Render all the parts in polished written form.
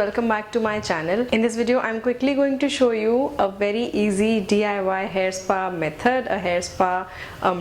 welcome back to my channel. In this video I'm quickly going to show you a very easy DIY hair spa method, a hair spa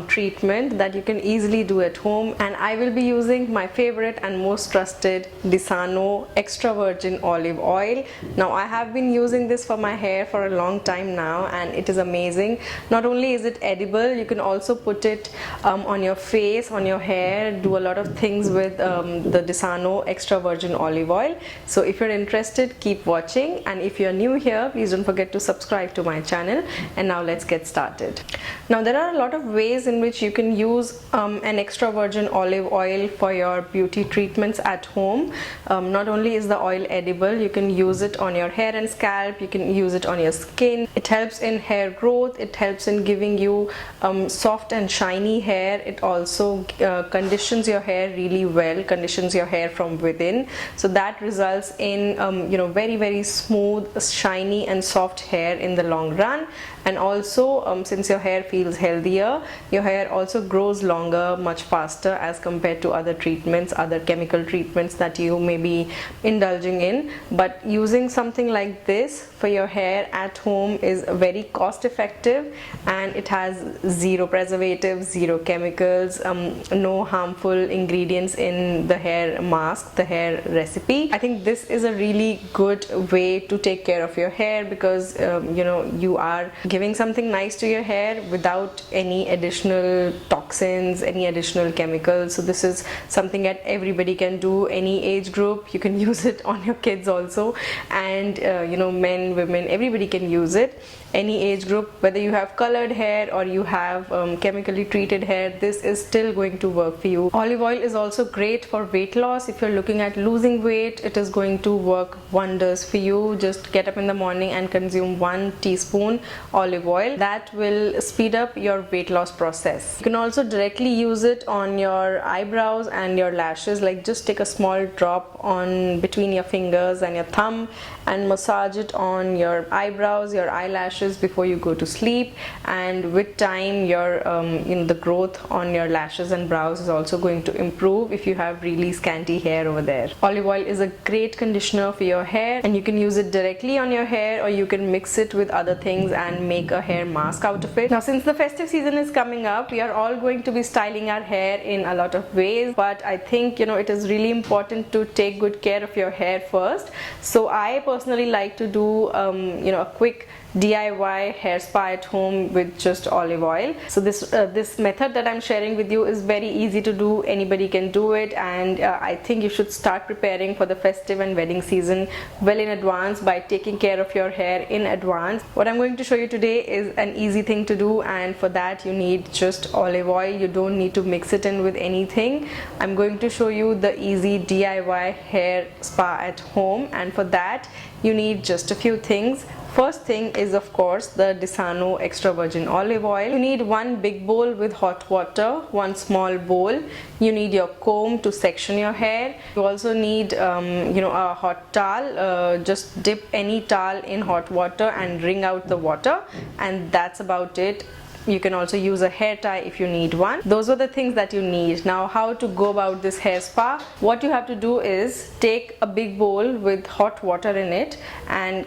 treatment that you can easily do at home, and I will be using my favorite and most trusted Disano Extra Virgin Olive Oil. Now I have been using this for my hair for a long time now and it is amazing. Not only is it edible, you can also put it on your face, on your hair, do a lot of things with the Disano Extra Virgin Olive Oil. So if you're interested, keep watching, and if you're new here, please don't forget to subscribe to my channel. And now let's get started. Now there are a lot of ways in which you can use an extra virgin olive oil for your beauty treatments at home. Not only is the oil edible, you can use it on your hair and scalp, you can use it on your skin. It helps in hair growth, it helps in giving you soft and shiny hair. It also conditions your hair really well, conditions your hair from within, so that results in very smooth, shiny and soft hair in the long run. And also since your hair feels healthier, your hair also grows longer, much faster as compared to other treatments, other chemical treatments that you may be indulging in. But using something like this for your hair at home is very cost effective, and it has zero preservatives, zero chemicals, no harmful ingredients in the hair mask, the hair recipe. I think this is a really good way to take care of your hair, because you are giving something nice to your hair without any additional toxins, any additional chemicals. So this is something that everybody can do, any age group. You can use it on your kids also, and men, women, everybody can use it, any age group. Whether you have colored hair or you have chemically treated hair, this is still going to work for you. Olive oil is also great for weight loss. If you're looking at losing weight, it is going to work wonders for you. Just get up in the morning and consume 1 teaspoon olive oil. That will speed up your weight loss process. You can also directly use it on your eyebrows and your lashes, like just take a small drop on between your fingers and your thumb and massage it on your eyebrows, your eyelashes before you go to sleep. And with time, your the growth on your lashes and brows is also going to improve if you have really scanty hair over there. Olive oil is a great conditioner for your hair, and you can use it directly on your hair, or you can mix it with other things and make a hair mask out of it. Now since the festive season is coming up, we are all going to be styling our hair in a lot of ways, but I think it is really important to take good care of your hair first. So I personally like to do a quick DIY hair spa at home with just olive oil. So this method that I'm sharing with you is very easy to do. Anybody can do it, and I think you should start preparing for the festive and wedding season well in advance by taking care of your hair in advance. What I'm going to show you today is an easy thing to do, and for that you need just olive oil. You don't need to mix it in with anything. I'm going to show you the easy DIY hair spa at home, and for that you need just a few things. First thing is of course the Disano Extra Virgin Olive Oil. You need 1 big bowl with hot water, 1 small bowl. You need your comb to section your hair. You also need a hot towel. Just dip any towel in hot water and wring out the water, and that's about it. You can also use a hair tie if you need one. Those are the things that you need. Now how to go about this hair spa? What you have to do is take a big bowl with hot water in it and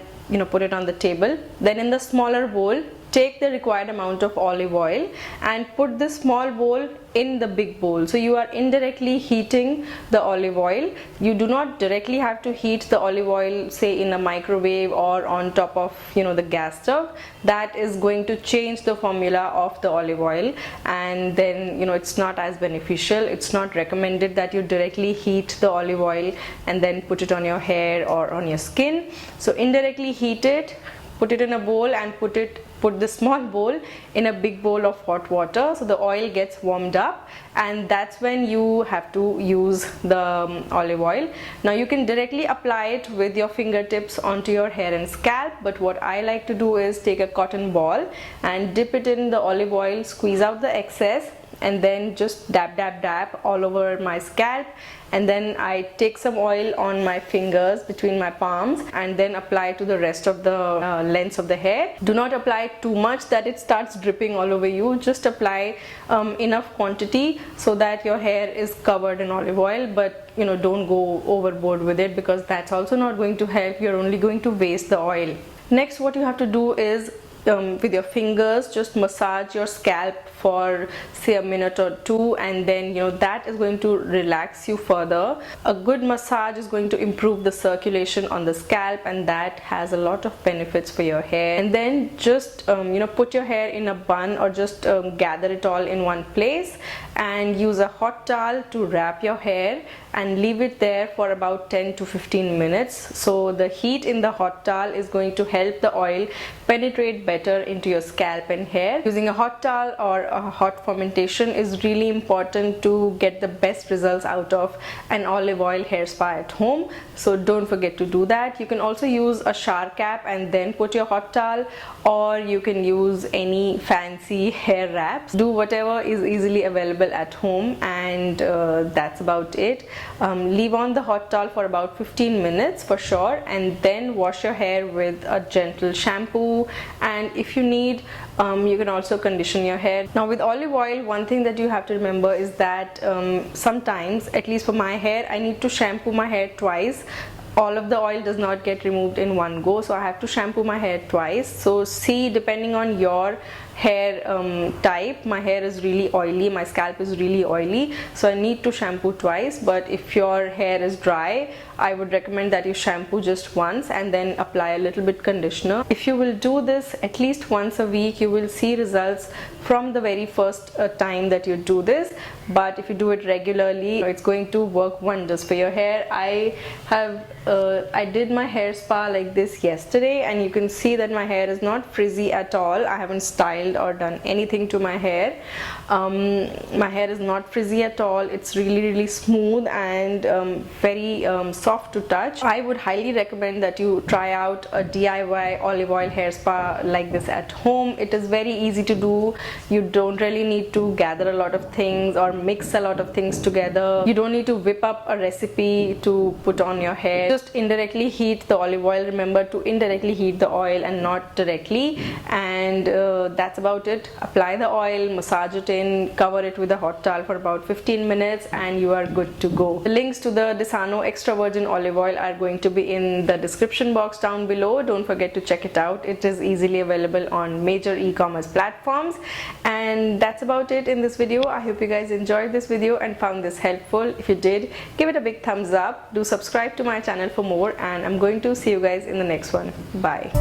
put it on the table. Then in the smaller bowl, take the required amount of olive oil and put the small bowl in the big bowl. So you are indirectly heating the olive oil. You do not directly have to heat the olive oil, say in a microwave or on top of the gas stove. That is going to change the formula of the olive oil, and then it's not as beneficial. It's not recommended that you directly heat the olive oil and then put it on your hair or on your skin. So indirectly heat it, put it in a bowl, and put the small bowl in a big bowl of hot water, so the oil gets warmed up, and that's when you have to use the olive oil. Now you can directly apply it with your fingertips onto your hair and scalp, but what I like to do is take a cotton ball and dip it in the olive oil, squeeze out the excess, and then just dab all over my scalp, and then I take some oil on my fingers between my palms and then apply to the rest of the length of the hair. Do not apply too much that it starts dripping all over you. Just apply enough quantity so that your hair is covered in olive oil, but don't go overboard with it, because that's also not going to help. You're only going to waste the oil. Next, what you have to do is with your fingers just massage your scalp for say a minute or two, and then that is going to relax you further. A good massage is going to improve the circulation on the scalp, and that has a lot of benefits for your hair. And then just put your hair in a bun, or just gather it all in one place and use a hot towel to wrap your hair and leave it there for about 10 to 15 minutes. So the heat in the hot towel is going to help the oil penetrate better into your scalp and hair. Using a hot towel or a hot fermentation is really important to get the best results out of an olive oil hair spa at home. So don't forget to do that. You can also use a shower cap and then put your hot towel, or you can use any fancy hair wraps. Do whatever is easily available at home, and that's about it. Leave on the hot towel for about 15 minutes for sure, and then wash your hair with a gentle shampoo, and if you need you can also condition your hair. Now with olive oil, one thing that you have to remember is that sometimes, at least for my hair, I need to shampoo my hair twice. All of the oil does not get removed in one go, so I have to shampoo my hair twice. So see, depending on your hair type, my hair is really oily, my scalp is really oily, so I need to shampoo twice. But if your hair is dry, I would recommend that you shampoo just once and then apply a little bit conditioner. If you will do this at least once a week, you will see results from the very first time that you do this. But if you do it regularly, it's going to work wonders for your hair. I did my hair spa like this yesterday, and you can see that my hair is not frizzy at all. I haven't styled or done anything to my hair. My hair is not frizzy at all. It's really smooth and very soft to touch. I would highly recommend that you try out a DIY olive oil hair spa like this at home. It is very easy to do. You don't really need to gather a lot of things or mix a lot of things together. You don't need to whip up a recipe to put on your hair. Just indirectly heat the olive oil. Remember to indirectly heat the oil and not directly, and that's about it. Apply the oil, massage it in, cover it with a hot towel for about 15 minutes, and you are good to go. The links to the Disano Extra Virgin Olive Oil are going to be in the description box down below. Don't forget to check it out. It is easily available on major e-commerce platforms. And that's about it in this video. I hope you guys enjoyed this video and found this helpful. If you did, give it a big thumbs up. Do subscribe to my channel for more, and I'm going to see you guys in the next one. Bye.